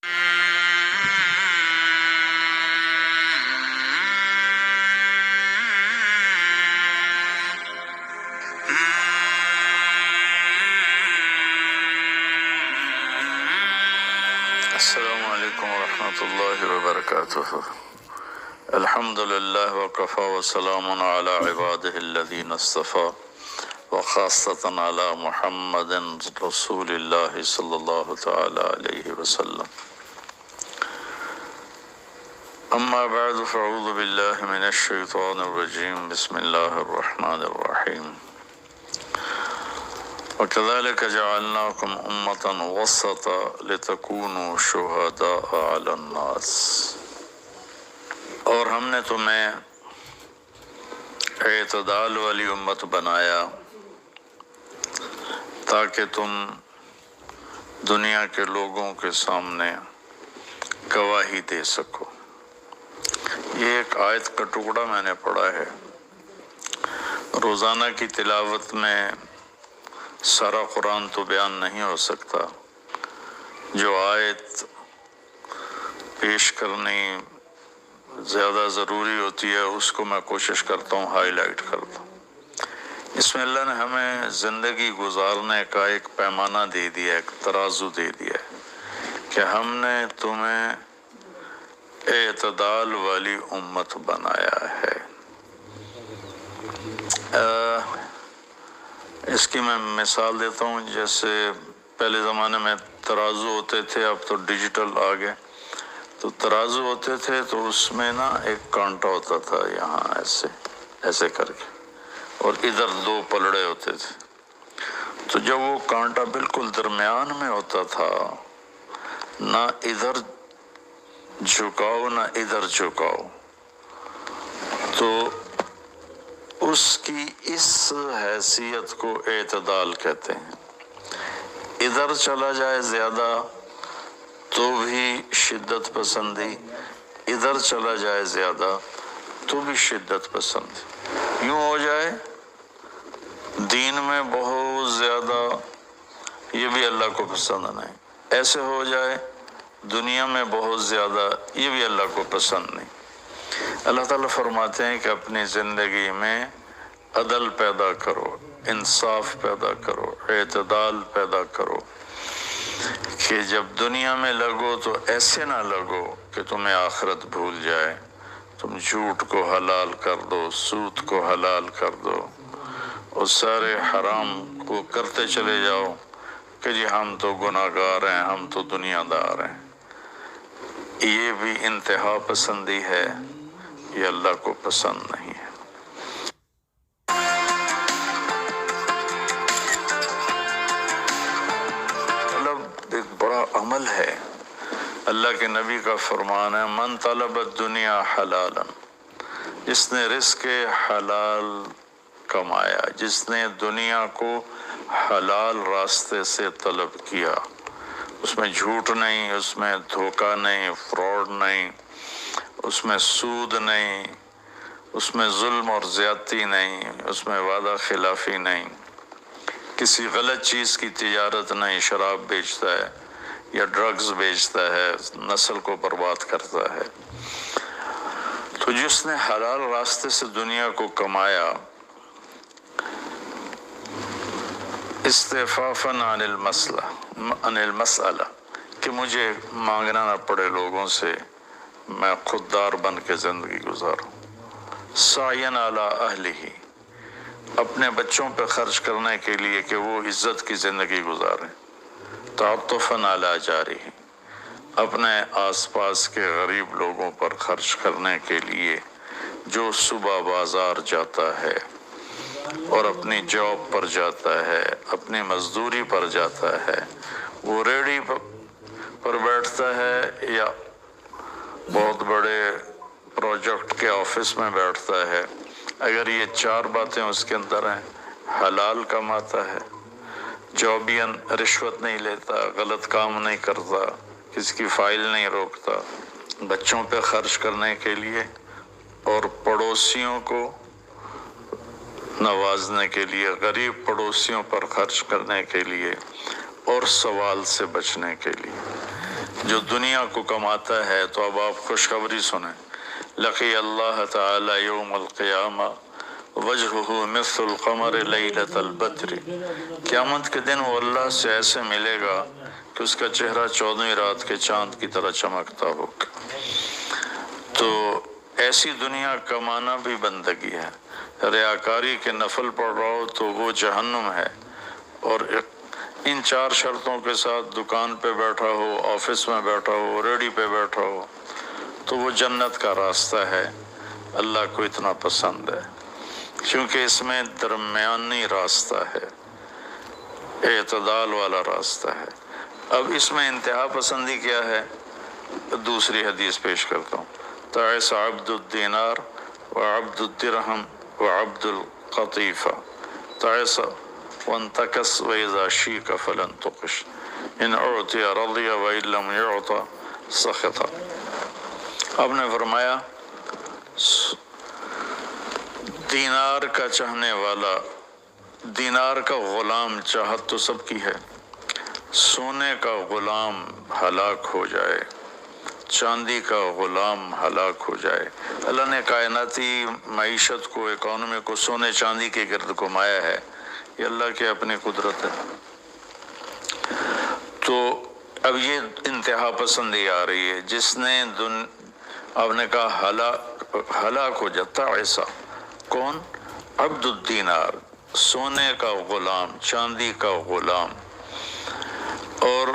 السلام علیکم ورحمۃ اللہ وبرکاتہ۔ الحمد للہ وکفی وسلام علی عبادہ الذین اصطفی وخاصۃ علی محمد رسول اللہ صلی اللہ تعالی علیہ وسلم۔ اما بعد فاعوذ باللہ من الشیطان الرجیم، بسم اللہ الرحمن الرحیم۔ وَكَذَلِكَ جَعَلْنَاكُمْ أُمَّةً وَسَطًا لِتَكُونُوا شُهَدَاءَ عَلَى النَّاسِ، اور ہم نے تمہیں اعتدال والی امت بنایا تاکہ تم دنیا کے لوگوں کے سامنے گواہی دے سکو۔ یہ ایک آیت کا ٹکڑا میں نے پڑھا ہے۔ روزانہ کی تلاوت میں سارا قرآن تو بیان نہیں ہو سکتا، جو آیت پیش کرنی زیادہ ضروری ہوتی ہے اس کو میں کوشش کرتا ہوں ہائی لائٹ کرتا ہوں۔ اس میں اللہ نے ہمیں زندگی گزارنے کا ایک پیمانہ دے دیا، ایک ترازو دے دیا کہ ہم نے تمہیں اعتدال والی امت بنایا ہے۔ اس کی میں مثال دیتا ہوں، جیسے پہلے زمانے میں ترازو ہوتے تھے، اب تو ڈیجیٹل آ گئے۔ تو ترازو ہوتے تھے تو اس میں نا ایک کانٹا ہوتا تھا یہاں ایسے کر کے، اور ادھر دو پلڑے ہوتے تھے۔ تو جب وہ کانٹا بالکل درمیان میں ہوتا تھا، نہ ادھر جھکاؤ نہ ادھر جھکاؤ، تو اس کی اس حیثیت کو اعتدال کہتے ہیں۔ ادھر چلا جائے زیادہ تو بھی شدت پسندی، ادھر چلا جائے زیادہ تو بھی شدت پسندی۔ یوں ہو جائے دین میں بہت زیادہ، یہ بھی اللہ کو پسند نہیں۔ ایسے ہو جائے دنیا میں بہت زیادہ، یہ بھی اللہ کو پسند نہیں۔ اللہ تعالیٰ فرماتے ہیں کہ اپنی زندگی میں عدل پیدا کرو، انصاف پیدا کرو، اعتدال پیدا کرو، کہ جب دنیا میں لگو تو ایسے نہ لگو کہ تمہیں آخرت بھول جائے، تم جھوٹ کو حلال کر دو، سود کو حلال کر دو، اور سارے حرام کو کرتے چلے جاؤ کہ جی ہم تو گناہ گار ہیں، ہم تو دنیا دار ہیں۔ یہ بھی انتہا پسندی ہے، یہ اللہ کو پسند نہیں ہے۔ ایک بڑا عمل ہے۔ اللہ کے نبی کا فرمان ہے، من طلب الدنیا حلالا، جس نے رزق حلال کمایا، جس نے دنیا کو حلال راستے سے طلب کیا، اس میں جھوٹ نہیں، اس میں دھوکہ نہیں، فراڈ نہیں، اس میں سود نہیں، اس میں ظلم اور زیادتی نہیں، اس میں وعدہ خلافی نہیں، کسی غلط چیز کی تجارت نہیں، شراب بیچتا ہے یا ڈرگز بیچتا ہے، نسل کو برباد کرتا ہے۔ تو جس نے حلال راستے سے دنیا کو کمایا، استعفافاً عن المسئلہ، کہ مجھے مانگنا نہ پڑے لوگوں سے، میں خوددار بن کے زندگی گزاروں، سعیاً علی اہلہ، اپنے بچوں پہ خرچ کرنے کے لیے کہ وہ عزت کی زندگی گزاریں، تعطفاً علی جارہ، اپنے آس پاس کے غریب لوگوں پر خرچ کرنے کے لیے، جو صبح بازار جاتا ہے اور اپنی جاب پر جاتا ہے، اپنی مزدوری پر جاتا ہے، وہ ریڑھی پر بیٹھتا ہے یا بہت بڑے پروجیکٹ کے آفس میں بیٹھتا ہے، اگر یہ چار باتیں اس کے اندر ہیں، حلال کماتا ہے، جابین رشوت نہیں لیتا، غلط کام نہیں کرتا، کسی کی فائل نہیں روکتا، بچوں پہ خرچ کرنے کے لیے اور پڑوسیوں کو نوازنے کے لیے، غریب پڑوسیوں پر خرچ کرنے کے لیے اور سوال سے بچنے کے لیے، جو دنیا کو کماتا ہے تو اب آپ خوشخبری سنیں، لقی اللہ تعالی یوم القیامہ وجہہ مثل القمر لیلۃ البدر، قیامت کے دن وہ اللہ سے ایسے ملے گا کہ اس کا چہرہ 14ویں رات کے چاند کی طرح چمکتا ہوگا۔ تو ایسی دنیا کمانا بھی بندگی ہے۔ ریاکاری کے نفل پڑھ رہا ہو تو وہ جہنم ہے، اور ان 4 شرطوں کے ساتھ دکان پہ بیٹھا ہو، آفس میں بیٹھا ہو، ریڈی پہ بیٹھا ہو تو وہ جنت کا راستہ ہے، اللہ کو اتنا پسند ہے، کیونکہ اس میں درمیانی راستہ ہے، اعتدال والا راستہ ہے۔ اب اس میں انتہا پسندی کیا ہے؟ دوسری حدیث پیش کرتا ہوں، تعس عبد الدینار وعبد الدرہم وعبد القطیفہ، تعس وانتکس وإذا شیک فلن تقش، ان اعطی رضی وإن لم يعطى سخط۔ آپ نے فرمایا دینار کا چاہنے والا، دینار کا غلام چاہت تو سب کی ہے، سونے کا غلام ہلاک ہو جائے، چاندی کا غلام ہلاک ہو جائے۔ اللہ نے کائناتی معیشت کو، اکانومی کو سونے چاندی کے گرد گھمایا ہے، یہ اللہ کی اپنی قدرت ہے۔ تو اب یہ انتہا پسندی آ رہی ہے، جس نے آپ نے کہا ہلاک ہو جاتا ایسا کون؟ عبد الدینار، سونے کا غلام، چاندی کا غلام، اور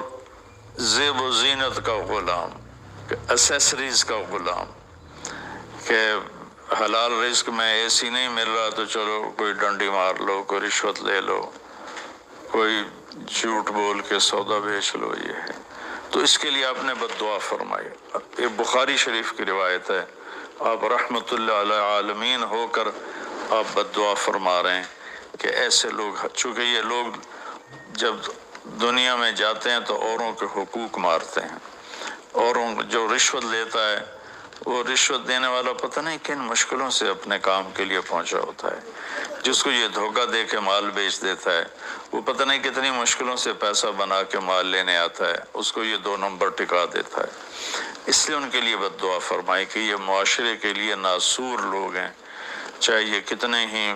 زیب و زینت کا غلام، اسیسریز کا غلام، کہ حلال رزق میں ایسی نہیں مل رہا تو چلو کوئی ڈنڈی مار لو، کوئی رشوت لے لو، کوئی جھوٹ بول کے سودا بیچ لو، یہ ہے۔ تو اس کے لیے آپ نے بد دعا فرمائی۔ یہ بخاری شریف کی روایت ہے، آپ رحمت اللہ علیہ عالمین ہو کر آپ بد دعا فرما رہے ہیں کہ ایسے لوگ، چونکہ یہ لوگ جب دنیا میں جاتے ہیں تو اوروں کے حقوق مارتے ہیں، اوروں جو رشوت لیتا ہے، وہ رشوت دینے والا پتہ نہیں کن مشکلوں سے اپنے کام کے لیے پہنچا ہوتا ہے، جس کو یہ دھوکہ دے کے مال بیچ دیتا ہے وہ پتہ نہیں کتنی مشکلوں سے پیسہ بنا کے مال لینے آتا ہے، اس کو یہ 2 نمبر ٹکا دیتا ہے۔ اس لیے ان کے لیے بد دعا فرمائی کہ یہ معاشرے کے لیے ناسور لوگ ہیں، چاہے یہ کتنے ہی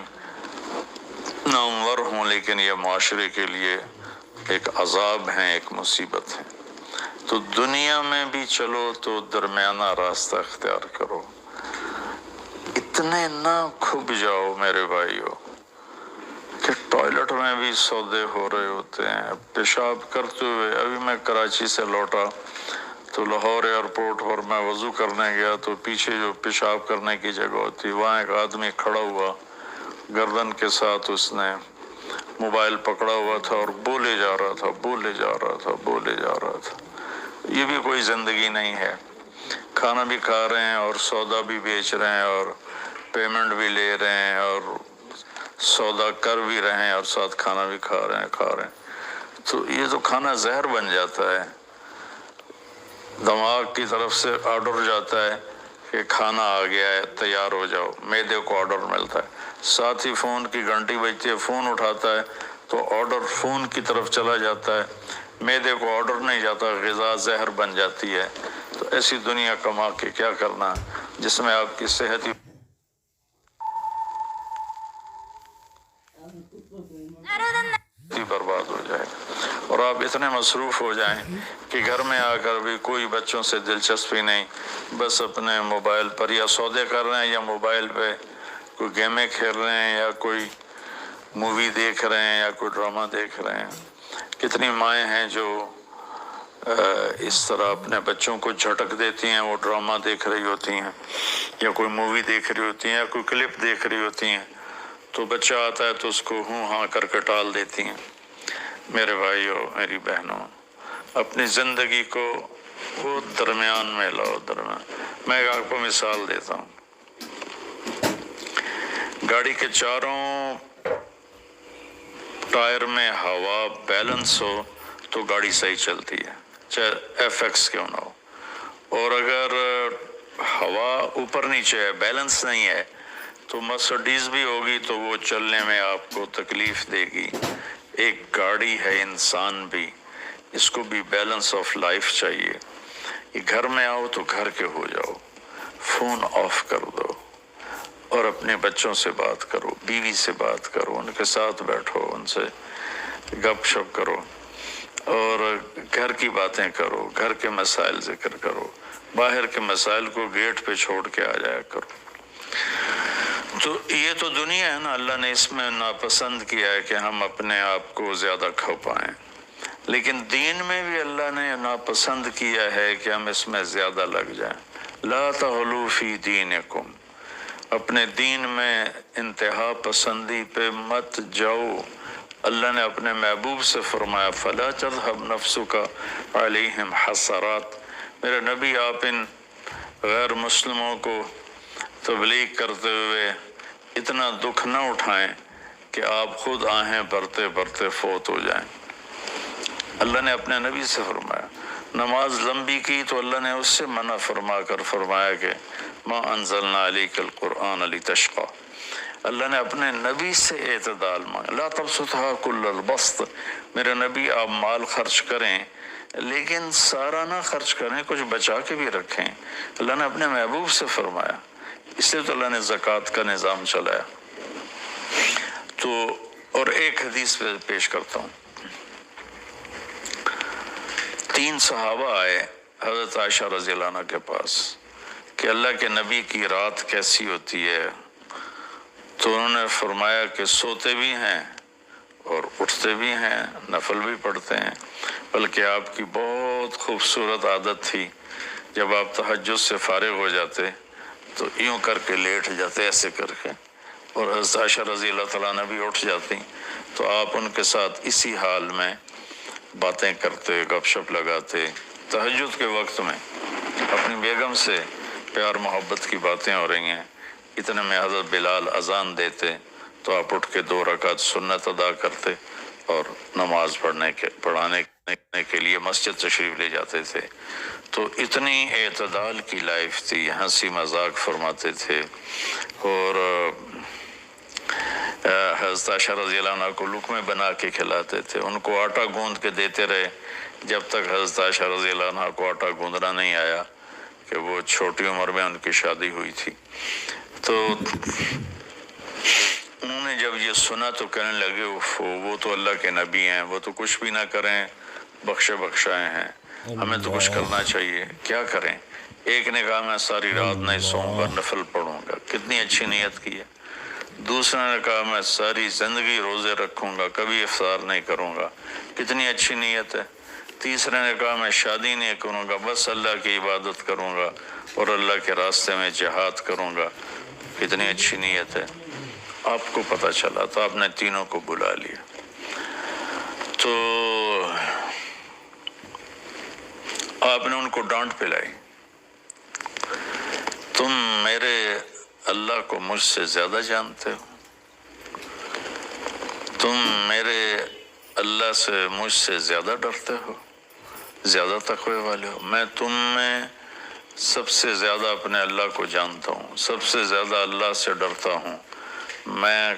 نامور ہوں، لیکن یہ معاشرے کے لیے ایک عذاب ہیں، ایک مصیبت ہے۔ تو دنیا میں بھی چلو تو درمیانہ راستہ اختیار کرو، اتنے نہ کھب جاؤ میرے بھائیو کہ ٹوائلٹ میں بھی سودے ہو رہے ہوتے ہیں، پیشاب کرتے ہوئے۔ ابھی میں کراچی سے لوٹا تو لاہور ایئرپورٹ پر میں وضو کرنے گیا تو پیچھے جو پیشاب کرنے کی جگہ ہوتی، وہاں ایک آدمی کھڑا ہوا، گردن کے ساتھ اس نے موبائل پکڑا ہوا تھا اور بولے جا رہا تھا، بولے جا رہا تھا، بولے جا رہا تھا۔ یہ بھی کوئی زندگی نہیں ہے، کھانا بھی کھا رہے ہیں اور سودا بھی بیچ رہے ہیں اور پیمنٹ بھی لے رہے ہیں اور سودا کر بھی رہے ہیں اور ساتھ کھانا بھی کھا رہے ہیں۔ تو یہ تو کھانا زہر بن جاتا ہے، دماغ کی طرف سے آرڈر جاتا ہے کہ کھانا آ گیا ہے، تیار ہو جاؤ، معدے کو آرڈر ملتا ہے، ساتھ ہی فون کی گھنٹی بجتی ہے، فون اٹھاتا ہے تو آرڈر فون کی طرف چلا جاتا ہے، معدے کو آرڈر نہیں جاتا، غذا زہر بن جاتی ہے۔ تو ایسی دنیا کما کے کیا کرنا جس میں آپ کی صحت ہی برباد ہو جائے اور آپ اتنے مصروف ہو جائیں کہ گھر میں آ کر بھی کوئی بچوں سے دلچسپی نہیں، بس اپنے موبائل پر یا سودے کر رہے ہیں یا موبائل پہ کوئی گیمیں کھیل رہے ہیں یا کوئی مووی دیکھ رہے ہیں یا کوئی ڈرامہ دیکھ رہے ہیں۔ کتنی مائیں ہیں جو اس طرح اپنے بچوں کو جھٹک دیتی ہیں، وہ ڈرامہ دیکھ رہی ہوتی ہیں یا کوئی مووی دیکھ رہی ہوتی ہیں یا کوئی کلپ دیکھ رہی ہوتی ہیں، تو بچہ آتا ہے تو اس کو ہوں ہاں کر کے ٹال دیتی ہیں۔ میرے بھائیو، میری بہنوں، اپنی زندگی کو وہ درمیان میں لاؤ، درمیان۔ میں آپ کو مثال دیتا ہوں، گاڑی کے چاروں ٹائر میں ہوا بیلنس ہو تو گاڑی صحیح چلتی ہے، چاہے ایف ایکس کیوں نہ ہو، اور اگر ہوا اوپر نیچے ہے، بیلنس نہیں ہے، تو مرسڈیز بھی ہوگی تو وہ چلنے میں آپ کو تکلیف دے گی۔ ایک گاڑی ہے، انسان بھی، اس کو بھی بیلنس آف لائف چاہیے۔ یہ گھر میں آؤ تو گھر کے ہو جاؤ، فون آف کر دو اور اپنے بچوں سے بات کرو، بیوی سے بات کرو، ان کے ساتھ بیٹھو، ان سے گپ شپ کرو اور گھر کی باتیں کرو، گھر کے مسائل ذکر کرو، باہر کے مسائل کو گیٹ پہ چھوڑ کے آ جایا کرو۔ تو یہ تو دنیا ہے نا، اللہ نے اس میں ناپسند کیا ہے کہ ہم اپنے آپ کو زیادہ کھو پائیں، لیکن دین میں بھی اللہ نے ناپسند کیا ہے کہ ہم اس میں زیادہ لگ جائیں۔ لا تغلوا فی دینکم، اپنے دین میں انتہا پسندی پہ مت جاؤ۔ اللہ نے اپنے محبوب سے فرمایا فلا تذهب نفسك علیہم حسرات، میرے نبی آپ ان غیر مسلموں کو تبلیغ کرتے ہوئے اتنا دکھ نہ اٹھائیں کہ آپ خود آہیں بھرتے بھرتے فوت ہو جائیں۔ اللہ نے اپنے نبی سے فرمایا، نماز لمبی کی تو اللہ نے اس سے منع فرما کر فرمایا کہ ما انزلنا علیک القرآن لتشقى۔ اللہ نے اپنے نبی سے اعتدال مانگا، لا تبسطها کل البسط، میرے نبی آپ مال خرچ کریں لیکن سارا نہ خرچ کریں، کچھ بچا کے بھی رکھیں۔ اللہ نے اپنے محبوب سے فرمایا، اس لیے تو اللہ نے زکوٰۃ کا نظام چلایا۔ تو اور ایک حدیث پہ پیش کرتا ہوں، 3 صحابہ آئے حضرت عائشہ رضی اللہ عنہ کے پاس کہ اللہ کے نبی کی رات کیسی ہوتی ہے، تو انہوں نے فرمایا کہ سوتے بھی ہیں اور اٹھتے بھی ہیں، نفل بھی پڑھتے ہیں، بلکہ آپ کی بہت خوبصورت عادت تھی جب آپ تہجد سے فارغ ہو جاتے تو یوں کر کے لیٹ جاتے، ایسے کر کے، اور حضرت عائشہ رضی اللہ تعالیٰ عنہ بھی اٹھ جاتی تو آپ ان کے ساتھ اسی حال میں باتیں کرتے، گپ شپ لگاتے۔ تہجد کے وقت میں اپنی بیگم سے پیار محبت کی باتیں ہو رہی ہیں، اتنے میں حضرت بلال اذان دیتے تو آپ اٹھ کے 2 رکعت سنت ادا کرتے اور نماز پڑھانے کے لیے مسجد تشریف لے جاتے تھے۔ تو اتنی اعتدال کی لائف تھی، ہنسی مذاق فرماتے تھے، اور حضرت عائشہ رضی اللہ عنہ کو لقمے بنا کے کھلاتے تھے، ان کو آٹا گوندھ کے دیتے رہے جب تک حضرت عائشہ رضی اللہ عنہ کو آٹا گوندھنا نہیں آیا، کہ وہ چھوٹی عمر میں ان کی شادی ہوئی تھی۔ تو انہوں نے جب یہ سنا تو کہنے لگے وہ تو اللہ کے نبی ہیں، وہ تو کچھ بھی نہ کریں، بخشے بخشائے ہیں، ہمیں تو کچھ کرنا چاہیے، کیا کریں؟ ایک نے کہا میں ساری رات نہیں سوؤں گا، نفل پڑھوں گا، کتنی اچھی نیت کی ہے۔ دوسرے نے کہا میں ساری زندگی روزے رکھوں گا، کبھی افطار نہیں کروں گا، کتنی اچھی نیت ہے۔ تیسرے نے کہا میں شادی نہیں کروں گا، بس اللہ کی عبادت کروں گا اور اللہ کے راستے میں جہاد کروں گا، کتنی اچھی نیت ہے۔ آپ کو پتہ چلا تو آپ نے تینوں کو بلا لیا، تو آپ نے ان کو ڈانٹ پلائی، تم میرے اللہ کو مجھ سے زیادہ جانتے ہو، تم میرے اللہ سے مجھ سے زیادہ ڈرتے ہو، زیادہ تقوی والے ہو، میں تم میں سب سے زیادہ اپنے اللہ کو جانتا ہوں، سب سے زیادہ اللہ سے ڈرتا ہوں، میں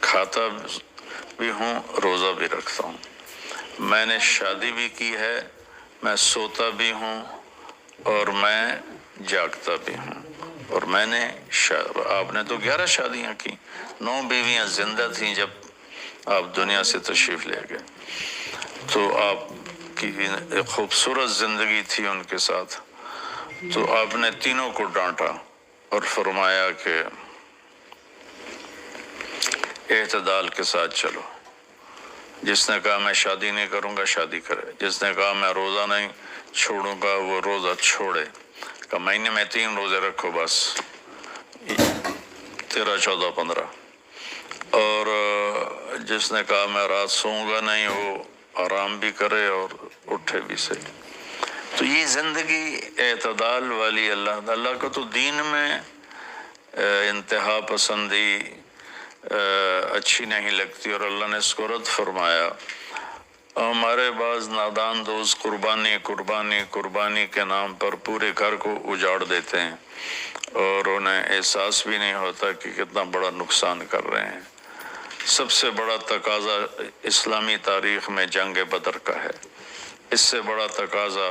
کھاتا بھی ہوں، روزہ بھی رکھتا ہوں، میں نے شادی بھی کی ہے، میں سوتا بھی ہوں اور میں جاگتا بھی ہوں، اور میں نے آپ نے تو 11 شادیاں کی، 9 بیویاں زندہ تھیں جب آپ دنیا سے تشریف لے گئے، تو آپ کی ایک خوبصورت زندگی تھی ان کے ساتھ۔ تو آپ نے تینوں کو ڈانٹا اور فرمایا کہ اعتدال کے ساتھ چلو، جس نے کہا میں شادی نہیں کروں گا شادی کرے، جس نے کہا میں روزہ نہیں چھوڑوں گا وہ روزہ چھوڑے، کہ مہینے میں 3 روزے رکھو بس، 13 14 15، اور جس نے کہا میں رات سوؤں گا نہیں وہ آرام بھی کرے اور اٹھے بھی صحیح۔ تو یہ زندگی اعتدال والی، اللہ کو تو دین میں انتہا پسندی اچھی نہیں لگتی، اور اللہ نے اس کو رد فرمایا۔ ہمارے بعض نادان دوست قربانی کے نام پر پورے گھر کو اجاڑ دیتے ہیں اور انہیں احساس بھی نہیں ہوتا کہ کتنا بڑا نقصان کر رہے ہیں۔ سب سے بڑا تقاضا اسلامی تاریخ میں جنگ بدر کا ہے، اس سے بڑا تقاضا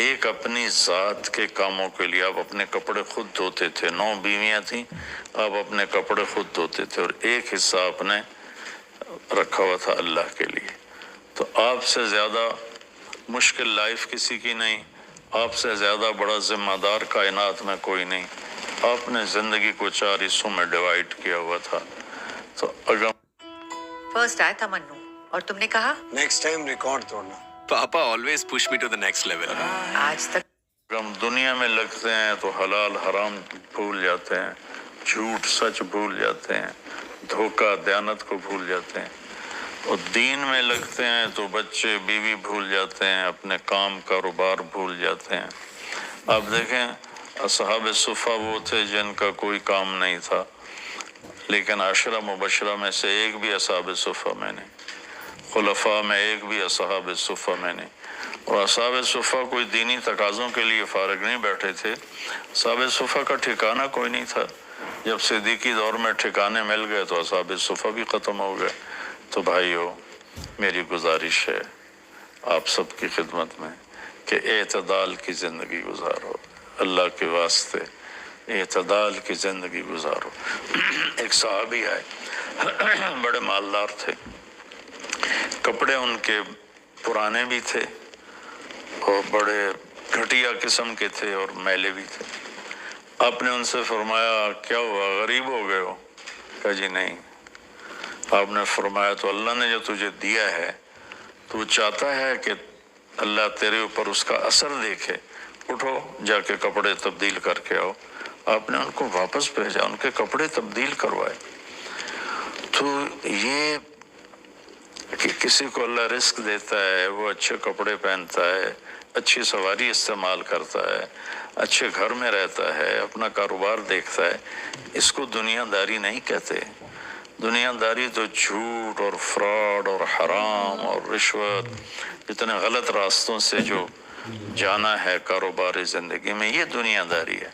ایک اپنی ذات کے کاموں کے لیے آپ اپنے کپڑے خود دھوتے تھے، 9 بیویاں تھیں، آپ اپنے کپڑے خود دھوتے تھے، اور ایک حصہ آپ نے رکھا ہوا تھا اللہ کے لیے۔ تو آپ سے زیادہ مشکل لائف کسی کی نہیں، آپ سے زیادہ بڑا ذمہ دار کائنات میں کوئی نہیں۔ آپ نے زندگی کو 4 حصوں میں ڈیوائیڈ کیا ہوا تھا۔ تو اگر فرسٹ آیا تھا منو اور تم نے کہا نیکسٹ ٹائم ریکارڈ توڑنا۔ Papa always push me to the next level. آج تک ہم دنیا میں لگتے ہیں تو حلال حرام بھول جاتے ہیں، جھوٹ سچ بھول جاتے ہیں، دھوکہ دیانت کو بھول جاتے ہیں، اور دین میں لگتے ہیں تو بچے بیوی بھول جاتے ہیں، اپنے کام کاروبار بھول جاتے ہیں۔ آپ دیکھیں اصحاب صفہ وہ تھے جن کا کوئی کام نہیں تھا، لیکن 10 مبشرہ میں سے ایک بھی اصحاب صفہ میں نہیں، خلفاء میں ایک بھی اصحاب صفہ میں نہیں۔ اور اصحاب صفہ کوئی دینی تقاضوں کے لیے فارغ نہیں بیٹھے تھے، اصحاب صفہ کا ٹھکانہ کوئی نہیں تھا۔ جب صدیقی دور میں ٹھکانے مل گئے تو اصحاب صفہ بھی ختم ہو گئے۔ تو بھائیو، میری گزارش ہے آپ سب کی خدمت میں کہ اعتدال کی زندگی گزارو، اللہ کے واسطے اعتدال کی زندگی گزارو۔ ایک صحابی آئے، بڑے مالدار تھے، کپڑے ان کے پرانے بھی تھے اور بڑے گھٹیا قسم کے تھے اور میلے بھی تھے۔ آپ نے ان سے فرمایا کیا ہوا، غریب ہو گئے ہو؟ کہا جی نہیں۔ آپ نے فرمایا تو اللہ نے جو تجھے دیا ہے تو چاہتا ہے کہ اللہ تیرے اوپر اس کا اثر دیکھے، اٹھو جا کے کپڑے تبدیل کر کے آؤ۔ آپ نے ان کو واپس بھیجا، ان کے کپڑے تبدیل کروائے۔ تو یہ کہ کسی کو اللہ رزق دیتا ہے، وہ اچھے کپڑے پہنتا ہے، اچھی سواری استعمال کرتا ہے، اچھے گھر میں رہتا ہے، اپنا کاروبار دیکھتا ہے، اس کو دنیا داری نہیں کہتے۔ دنیا داری تو جھوٹ اور فراڈ اور حرام اور رشوت، اتنے غلط راستوں سے جو جانا ہے کاروباری زندگی میں، یہ دنیا داری ہے۔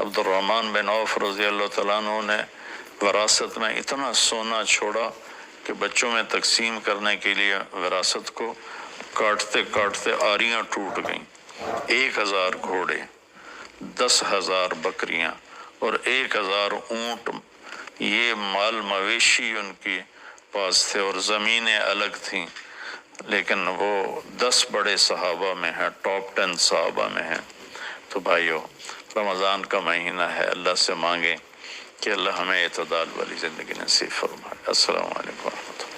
عبد الرحمن بن عوف رضی اللہ تعالیٰ عنہ نے وراثت میں اتنا سونا چھوڑا کہ بچوں میں تقسیم کرنے کے لیے وراثت کو کاٹتے کاٹتے آریاں ٹوٹ گئیں۔ 1000 گھوڑے، 10,000 بکریاں اور 1000 اونٹ، یہ مال مویشی ان کی پاس تھے، اور زمینیں الگ تھیں، لیکن وہ 10 بڑے صحابہ میں ہیں، ٹاپ 10 صحابہ میں ہیں۔ تو بھائیو، رمضان کا مہینہ ہے، اللہ سے مانگیں کہ اللہ ہمیں اعتدال والی زندگی نصیب فرمائے۔ السلام علیکم ورحمۃ اللہ۔